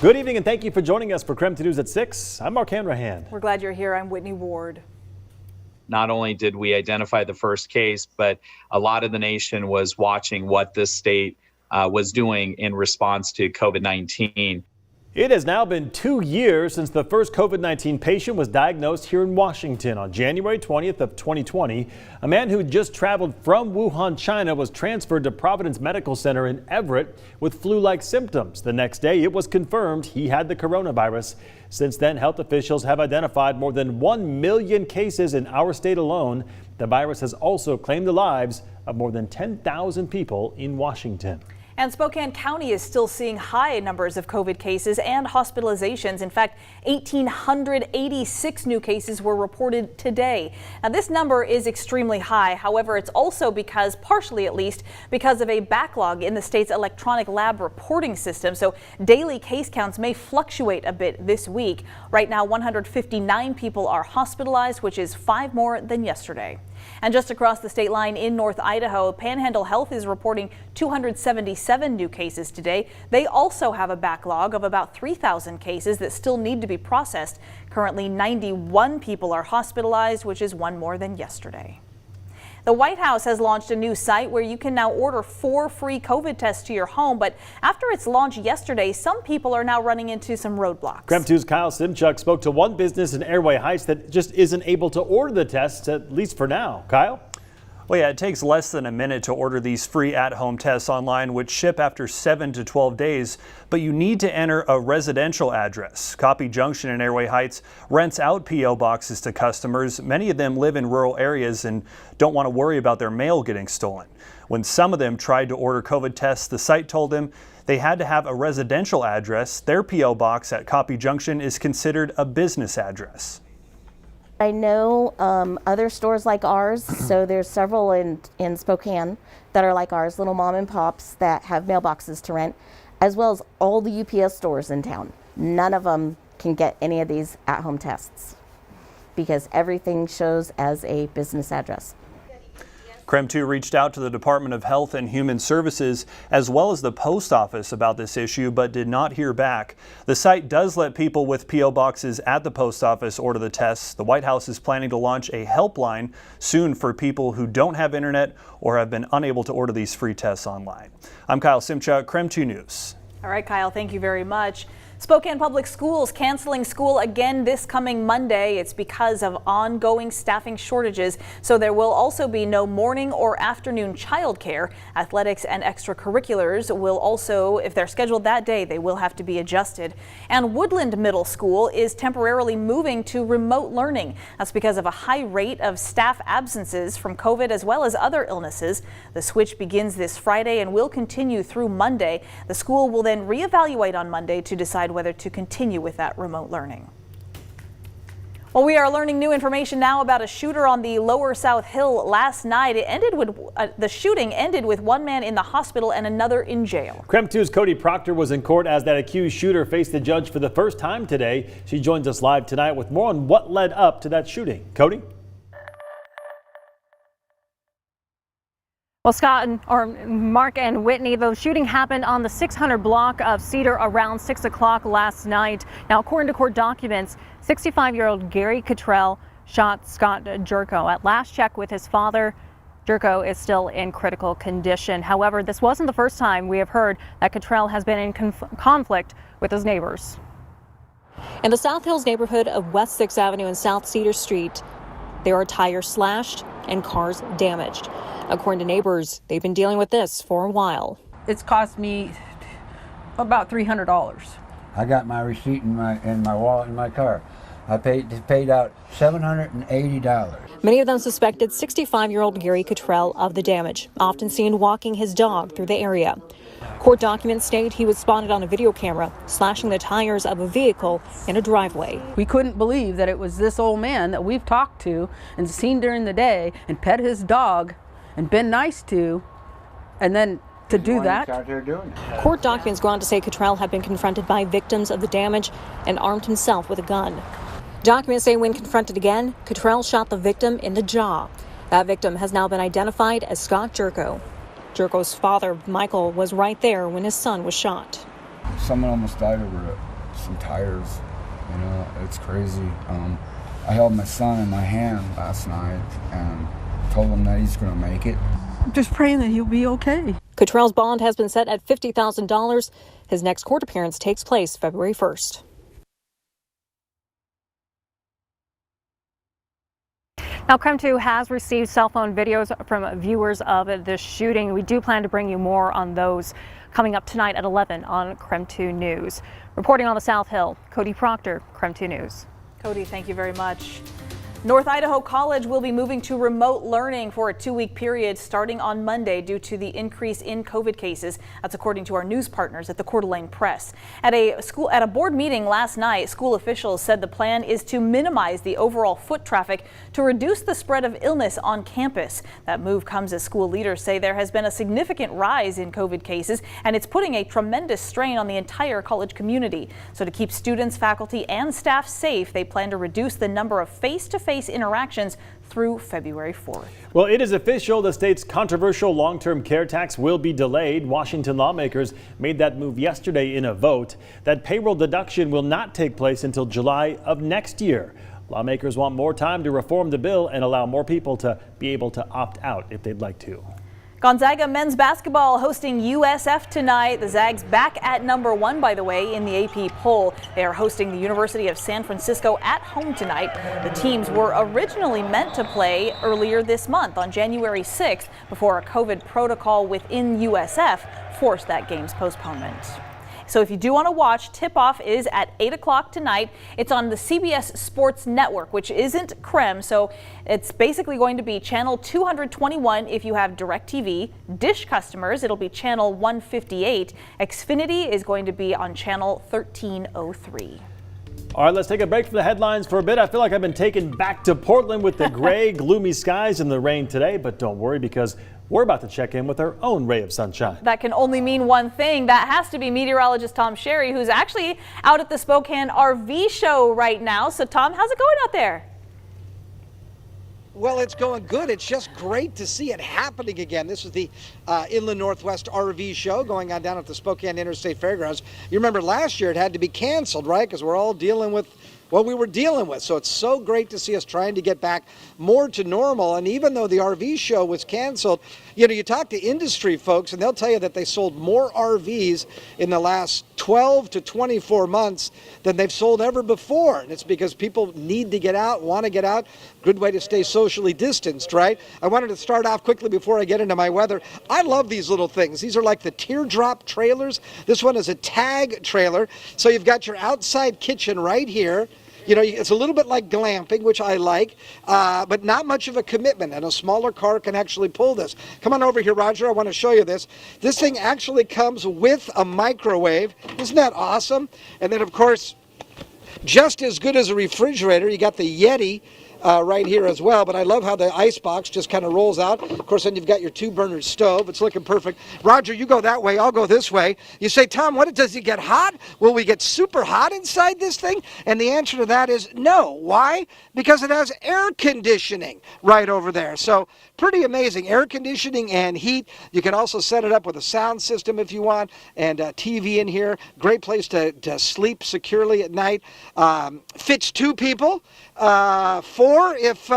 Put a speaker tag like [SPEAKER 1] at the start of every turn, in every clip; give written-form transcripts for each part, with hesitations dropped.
[SPEAKER 1] Good evening and thank you for joining us for KREM 2 News at 6. I'm Mark Hanrahan.
[SPEAKER 2] We're glad you're here. I'm Whitney Ward.
[SPEAKER 3] Not only did we identify the first case, but a lot of the nation was watching what this state was doing in response to COVID-19.
[SPEAKER 1] It has now been 2 years since the first COVID-19 patient was diagnosed here in Washington. On January 20th of 2020, a man who just traveled from Wuhan, China was transferred to Providence Medical Center in Everett with flu-like symptoms. The next day, it was confirmed he had the coronavirus. Since then, health officials have identified more than 1 million cases in our state alone. The virus has also claimed the lives of more than 10,000 people in Washington.
[SPEAKER 2] And Spokane County is still seeing high numbers of COVID cases and hospitalizations. In fact, 1,886 new cases were reported today. Now, this number is extremely high. However, it's also partially at least, because of a backlog in the state's electronic lab reporting system. So daily case counts may fluctuate a bit this week. Right now, 159 people are hospitalized, which is 5 more than yesterday. And just across the state line in North Idaho, Panhandle Health is reporting 277 new cases today. They also have a backlog of about 3,000 cases that still need to be processed. Currently, 91 people are hospitalized, which is 1 more than yesterday. The White House has launched a new site where you can now order 4 free COVID tests to your home. But after its launch yesterday, some people are now running into some roadblocks.
[SPEAKER 1] KREM 2's Kyle Simchuk spoke to one business in Airway Heights that just isn't able to order the tests, at least for now. Kyle?
[SPEAKER 4] Well, yeah, it takes less than a minute to order these free at-home tests online, which ship after 7 to 12 days. But you need to enter a residential address. Copy Junction in Airway Heights rents out P.O. boxes to customers. Many of them live in rural areas and don't want to worry about their mail getting stolen. When some of them tried to order COVID tests, the site told them they had to have a residential address. Their P.O. box at Copy Junction is considered a business address.
[SPEAKER 5] I know other stores like ours, so there's several in Spokane that are like ours, little mom and pops that have mailboxes to rent, as well as all the UPS stores in town. None of them can get any of these at-home tests because everything shows as a business address.
[SPEAKER 4] KREM 2 reached out to the Department of Health and Human Services as well as the post office about this issue, but did not hear back. The site does let people with P.O. boxes at the post office order the tests. The White House is planning to launch a helpline soon for people who don't have internet or have been unable to order these free tests online. I'm Kyle Simchuk, KREM 2 News.
[SPEAKER 2] All right, Kyle, thank you very much. Spokane Public Schools canceling school again this coming Monday. It's because of ongoing staffing shortages. So there will also be no morning or afternoon childcare. Athletics and extracurriculars will also, if they're scheduled that day, they will have to be adjusted. And Woodland Middle School is temporarily moving to remote learning. That's because of a high rate of staff absences from COVID as well as other illnesses. The switch begins this Friday and will continue through Monday. The school will then reevaluate on Monday to decide whether to continue with that remote learning. Well, we are learning new information now about a shooter on the Lower South Hill last night. The shooting ended with 1 man in the hospital and another in jail.
[SPEAKER 1] KREM 2's Cody Proctor was in court as that accused shooter faced the judge for the first time today. She joins us live tonight with more on what led up to that shooting. Cody?
[SPEAKER 6] Well, Mark and Whitney, the shooting happened on the 600 block of Cedar around 6 o'clock last night. Now, according to court documents, 65-year-old Gary Cottrell shot Scott Jerko. At last check with his father, Jerko is still in critical condition. However, this wasn't the first time we have heard that Cottrell has been in conflict with his neighbors. In the South Hills neighborhood of West 6th Avenue and South Cedar Street, there are tires slashed and cars damaged. According to neighbors, they've been dealing with this for a while.
[SPEAKER 7] It's cost me about $300.
[SPEAKER 8] I got my receipt in my wallet in my car. I paid out $780.
[SPEAKER 6] Many of them suspected 65-year-old Gary Cottrell of the damage, often seen walking his dog through the area. Court documents state he was spotted on a video camera slashing the tires of a vehicle in a driveway.
[SPEAKER 7] We couldn't believe that it was this old man that we've talked to and seen during the day and pet his dog and been nice to, and then to do that.
[SPEAKER 6] Court documents go on to say Cottrell had been confronted by victims of the damage and armed himself with a gun. Documents say when confronted again, Cottrell shot the victim in the jaw. That victim has now been identified as Scott Jerko. Jerko's father, Michael, was right there when his son was shot.
[SPEAKER 9] Someone almost died over some tires. You know, it's crazy. I held my son in my hand last night and told him that he's going to make it.
[SPEAKER 7] Just praying that he'll be okay.
[SPEAKER 6] Cottrell's bond has been set at $50,000. His next court appearance takes place February 1st. Now, KREM 2 has received cell phone videos from viewers of this shooting. We do plan to bring you more on those coming up tonight at 11 on KREM 2 News. Reporting on the South Hill, Cody Proctor, KREM 2 News.
[SPEAKER 2] Cody, thank you very much. North Idaho College will be moving to remote learning for a 2-week period starting on Monday due to the increase in COVID cases. That's according to our news partners at the Coeur d'Alene Press. At a board meeting last night, school officials said the plan is to minimize the overall foot traffic to reduce the spread of illness on campus. That move comes as school leaders say there has been a significant rise in COVID cases, and it's putting a tremendous strain on the entire college community. So to keep students, faculty, and staff safe, they plan to reduce the number of face-to-face interactions through February 4th.
[SPEAKER 1] Well, it is official. The state's controversial long-term care tax will be delayed. Washington lawmakers made that move yesterday in a vote. That payroll deduction will not take place until July of next year. Lawmakers want more time to reform the bill and allow more people to be able to opt out if they'd like to.
[SPEAKER 2] Gonzaga men's basketball hosting USF tonight. The Zags back at #1, by the way, in the AP poll. They are hosting the University of San Francisco at home tonight. The teams were originally meant to play earlier this month on January 6th before a COVID protocol within USF forced that game's postponement. So if you do want to watch, tip-off is at 8 o'clock tonight. It's on the CBS Sports Network, which isn't KREM, so it's basically going to be channel 221 if you have DirecTV. Dish customers, it'll be channel 158. Xfinity is going to be on channel 1303.
[SPEAKER 1] All right, let's take a break from the headlines for a bit. I feel like I've been taken back to Portland with the gray, gloomy skies and the rain today, but don't worry because we're about to check in with our own ray of sunshine.
[SPEAKER 2] That can only mean one thing. That has to be meteorologist Tom Sherry, who's actually out at the Spokane RV show right now. So Tom, how's it going out there?
[SPEAKER 10] Well, it's going good. It's just great to see it happening again. This is the Inland Northwest RV show going on down at the Spokane Interstate Fairgrounds. You remember last year it had to be canceled, right? Because we're all dealing with what we were dealing with. So it's so great to see us trying to get back more to normal. And even though the RV show was canceled, you know, you talk to industry folks and they'll tell you that they sold more RVs in the last 12 to 24 months than they've sold ever before. And it's because people need to get out, want to get out. Good way to stay socially distanced, right? I wanted to start off quickly before I get into my weather. I love these little things. These are like the teardrop trailers. This one is a tag trailer. So you've got your outside kitchen right here. You know, it's a little bit like glamping, which I like, but not much of a commitment, and a smaller car can actually pull this. Come on over here, Roger. I want to show you this. This thing actually comes with a microwave. Isn't that awesome? And then, of course, just as good as a refrigerator, you got the Yeti right here as well, but I love how the ice box just kind of rolls out. Of course, then you've got your 2-burner stove. It's looking perfect. Roger, you go that way, I'll go this way. You say, Tom, what does it get hot? Will we get super hot inside this thing? And the answer to that is no. Why? Because it has air conditioning right over there. So pretty amazing. Air conditioning and heat. You can also set it up with a sound system if you want, and a TV in here. Great place to sleep securely at night. Fits 2 people. 4 if,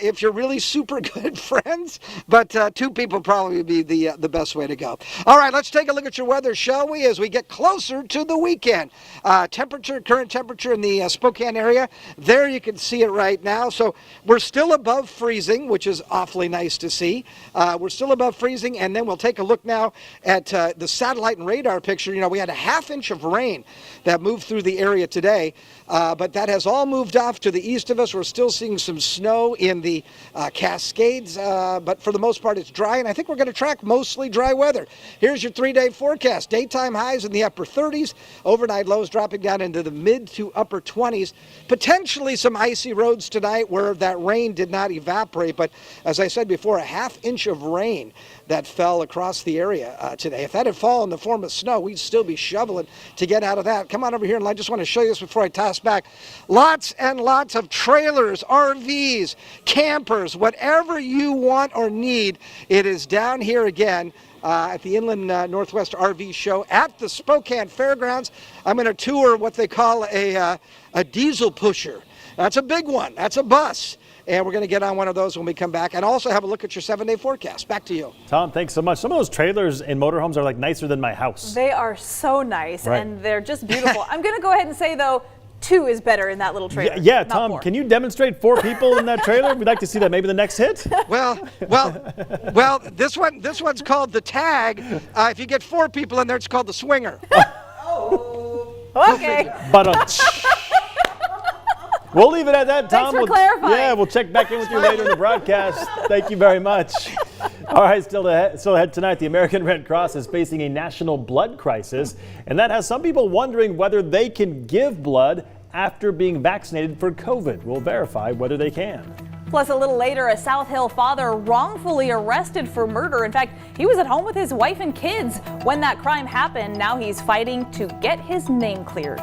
[SPEAKER 10] if you're really super good friends, but 2 people probably would be the best way to go. All right, let's take a look at your weather, shall we, as we get closer to the weekend. Current temperature in the Spokane area, there you can see it right now. So we're still above freezing, which is awfully nice to see. We're still above freezing, and then we'll take a look now at the satellite and radar picture. You know, we had a ½ inch of rain that moved through the area today, but that has all moved off to the east of us. We're still seeing some snow in the Cascades, but for the most part it's dry, and I think we're going to track mostly dry weather. Here's your 3-day forecast. Daytime highs in the upper 30s, overnight lows dropping down into the mid to upper 20s. Potentially some icy roads tonight where that rain did not evaporate, but as I said before, a ½ inch of rain that fell across the area today. If that had fallen in the form of snow, we'd still be shoveling to get out of that. Come on over here, and I just want to show you this before I toss back. Lots and lots of trailers, RVs, RVs, campers, whatever you want or need, it is down here again at the Inland Northwest RV Show at the Spokane Fairgrounds. I'm going to tour what they call a diesel pusher. That's a big one. That's a bus. And we're going to get on one of those when we come back and also have a look at your 7-day forecast. Back to you.
[SPEAKER 1] Tom, thanks so much. Some of those trailers and motorhomes are like nicer than my house.
[SPEAKER 2] They are so nice,
[SPEAKER 1] Right.
[SPEAKER 2] and they're just beautiful. I'm going to go ahead and say, though, 2 is better in that little trailer.
[SPEAKER 1] Yeah,
[SPEAKER 2] not
[SPEAKER 1] Tom,
[SPEAKER 2] 4.
[SPEAKER 1] can you demonstrate 4 people in that trailer? We'd like to see that maybe the next hit.
[SPEAKER 10] Well, this one's called the tag. If you get 4 people in there, it's called the swinger.
[SPEAKER 2] Okay.
[SPEAKER 1] But we'll leave it at that, Tom.
[SPEAKER 2] Thanks for clarifying.
[SPEAKER 1] Yeah, we'll check back in with you later in the broadcast. Thank you very much. All right, still ahead tonight, the American Red Cross is facing a national blood crisis, and that has some people wondering whether they can give blood after being vaccinated for COVID. We'll verify whether they can.
[SPEAKER 2] Plus, a little later, a South Hill father wrongfully arrested for murder. In fact, he was at home with his wife and kids when that crime happened. Now he's fighting to get his name cleared.